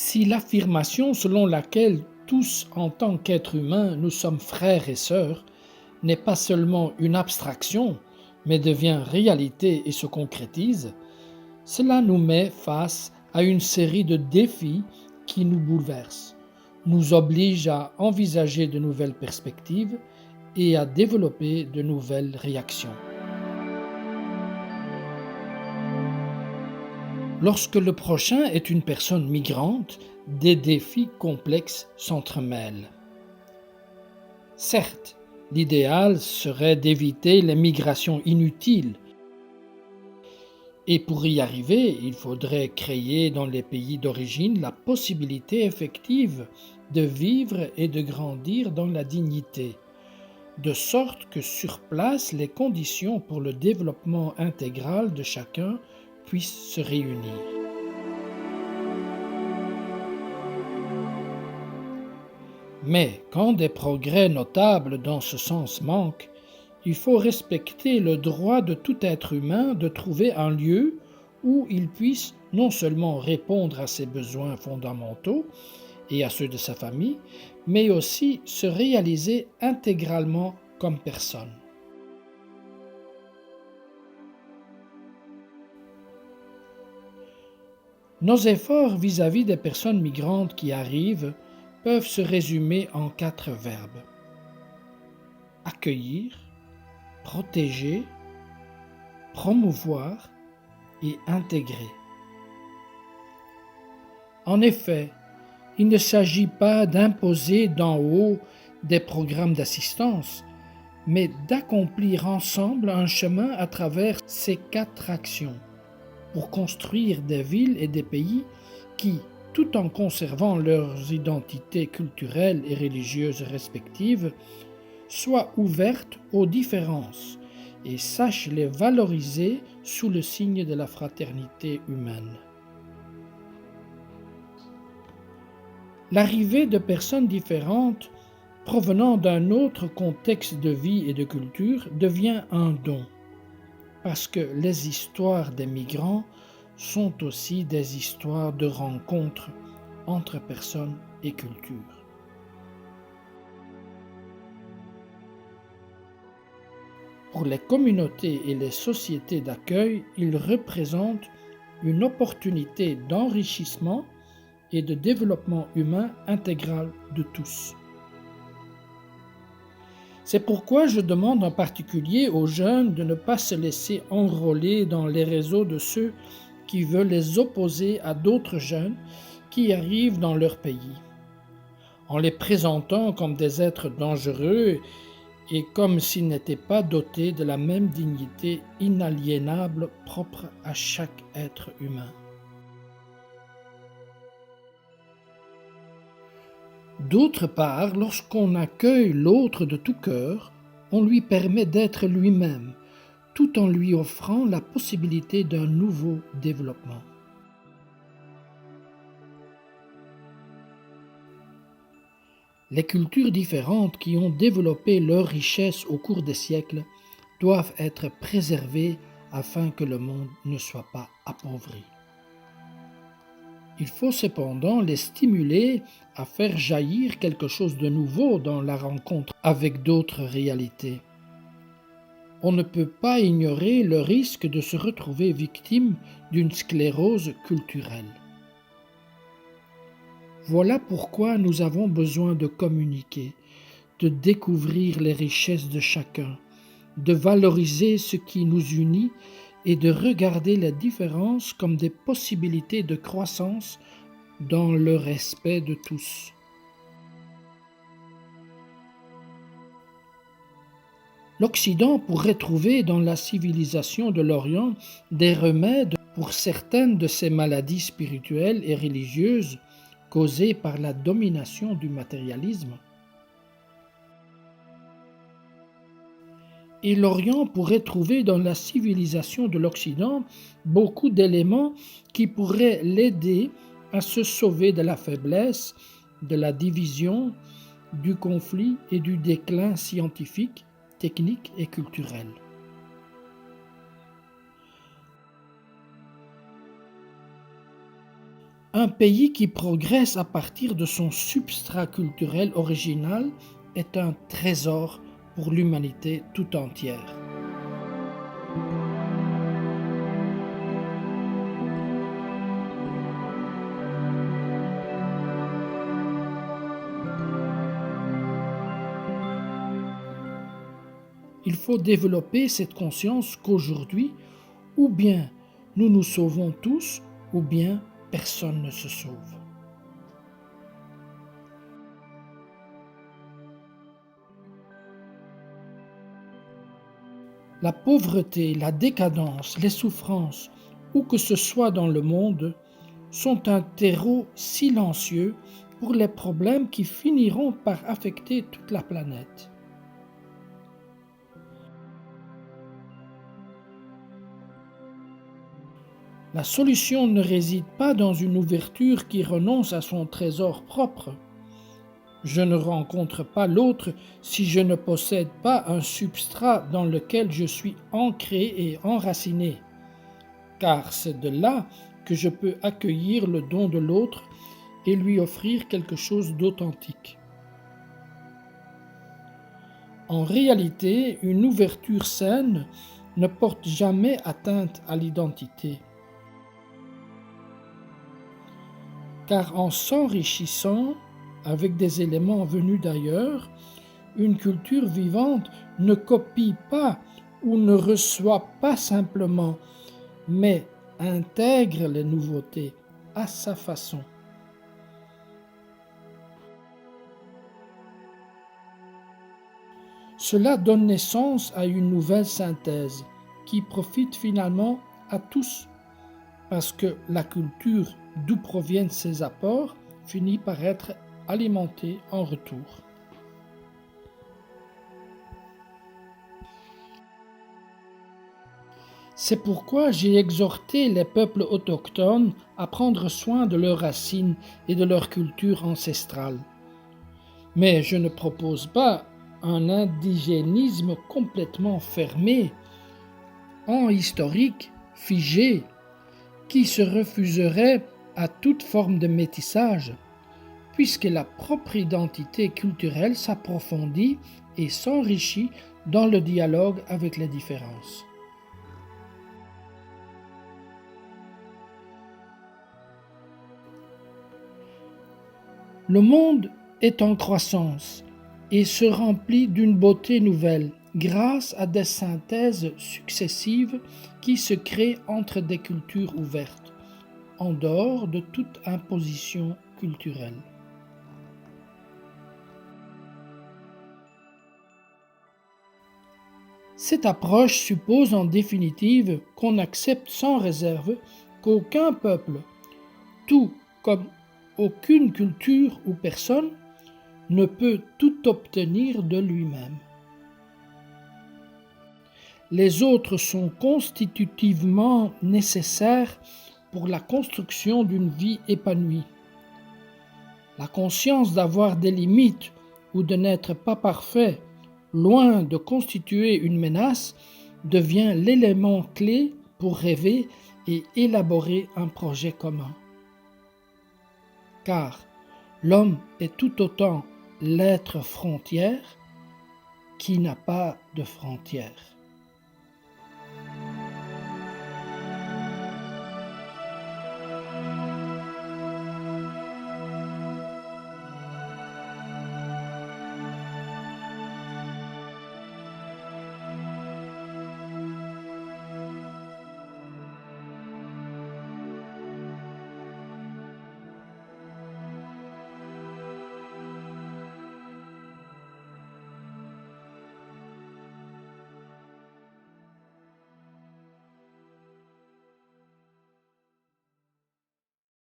Si l'affirmation selon laquelle tous en tant qu'êtres humains nous sommes frères et sœurs n'est pas seulement une abstraction, mais devient réalité et se concrétise, cela nous met face à une série de défis qui nous bouleversent, nous obligent à envisager de nouvelles perspectives et à développer de nouvelles réactions. Lorsque le prochain est une personne migrante, des défis complexes s'entremêlent. Certes, l'idéal serait d'éviter les migrations inutiles, et pour y arriver, il faudrait créer dans les pays d'origine la possibilité effective de vivre et de grandir dans la dignité, de sorte que sur place les conditions pour le développement intégral de chacun puissent se réunir. Mais quand des progrès notables dans ce sens manquent, il faut respecter le droit de tout être humain de trouver un lieu où il puisse non seulement répondre à ses besoins fondamentaux et à ceux de sa famille, mais aussi se réaliser intégralement comme personne. Nos efforts vis-à-vis des personnes migrantes qui arrivent peuvent se résumer en 4 verbes: accueillir, protéger, promouvoir et intégrer. En effet, il ne s'agit pas d'imposer d'en haut des programmes d'assistance, mais d'accomplir ensemble un chemin à travers ces 4 actions pour construire des villes et des pays qui, tout en conservant leurs identités culturelles et religieuses respectives, soient ouvertes aux différences et sachent les valoriser sous le signe de la fraternité humaine. L'arrivée de personnes différentes provenant d'un autre contexte de vie et de culture devient un don, parce que les histoires des migrants sont aussi des histoires de rencontres entre personnes et cultures. Pour les communautés et les sociétés d'accueil, ils représentent une opportunité d'enrichissement et de développement humain intégral de tous. C'est pourquoi je demande en particulier aux jeunes de ne pas se laisser enrôler dans les réseaux de ceux qui veulent les opposer à d'autres jeunes qui arrivent dans leur pays, en les présentant comme des êtres dangereux et comme s'ils n'étaient pas dotés de la même dignité inaliénable propre à chaque être humain. D'autre part, lorsqu'on accueille l'autre de tout cœur, on lui permet d'être lui-même, tout en lui offrant la possibilité d'un nouveau développement. Les cultures différentes qui ont développé leur richesse au cours des siècles doivent être préservées afin que le monde ne soit pas appauvri. Il faut cependant les stimuler à faire jaillir quelque chose de nouveau dans la rencontre avec d'autres réalités. On ne peut pas ignorer le risque de se retrouver victime d'une sclérose culturelle. Voilà pourquoi nous avons besoin de communiquer, de découvrir les richesses de chacun, de valoriser ce qui nous unit et de regarder les différences comme des possibilités de croissance dans le respect de tous. L'Occident pourrait trouver dans la civilisation de l'Orient des remèdes pour certaines de ces maladies spirituelles et religieuses causées par la domination du matérialisme. Et l'Orient pourrait trouver dans la civilisation de l'Occident beaucoup d'éléments qui pourraient l'aider à se sauver de la faiblesse, de la division, du conflit et du déclin scientifique, technique et culturel. Un pays qui progresse à partir de son substrat culturel original est un trésor pour l'humanité tout entière. Il faut développer cette conscience qu'aujourd'hui, ou bien nous nous sauvons tous, ou bien personne ne se sauve. La pauvreté, la décadence, les souffrances, où que ce soit dans le monde, sont un terreau silencieux pour les problèmes qui finiront par affecter toute la planète. La solution ne réside pas dans une ouverture qui renonce à son trésor propre. Je ne rencontre pas l'autre si je ne possède pas un substrat dans lequel je suis ancré et enraciné, car c'est de là que je peux accueillir le don de l'autre et lui offrir quelque chose d'authentique. En réalité, une ouverture saine ne porte jamais atteinte à l'identité. Car en s'enrichissant avec des éléments venus d'ailleurs, une culture vivante ne copie pas ou ne reçoit pas simplement, mais intègre les nouveautés à sa façon. Cela donne naissance à une nouvelle synthèse qui profite finalement à tous, parce que la culture d'où proviennent ces apports finit par être alimentée en retour. C'est pourquoi j'ai exhorté les peuples autochtones à prendre soin de leurs racines et de leur culture ancestrale. Mais je ne propose pas un indigénisme complètement fermé, historique, figé, qui se refuserait à toute forme de métissage, puisque la propre identité culturelle s'approfondit et s'enrichit dans le dialogue avec les différences. Le monde est en croissance et se remplit d'une beauté nouvelle grâce à des synthèses successives qui se créent entre des cultures ouvertes, en dehors de toute imposition culturelle. Cette approche suppose en définitive qu'on accepte sans réserve qu'aucun peuple, tout comme aucune culture ou personne, ne peut tout obtenir de lui-même. Les autres sont constitutivement nécessaires pour la construction d'une vie épanouie. La conscience d'avoir des limites ou de n'être pas parfait, loin de constituer une menace, devient l'élément clé pour rêver et élaborer un projet commun. Car l'homme est tout autant l'être frontière qui n'a pas de frontières.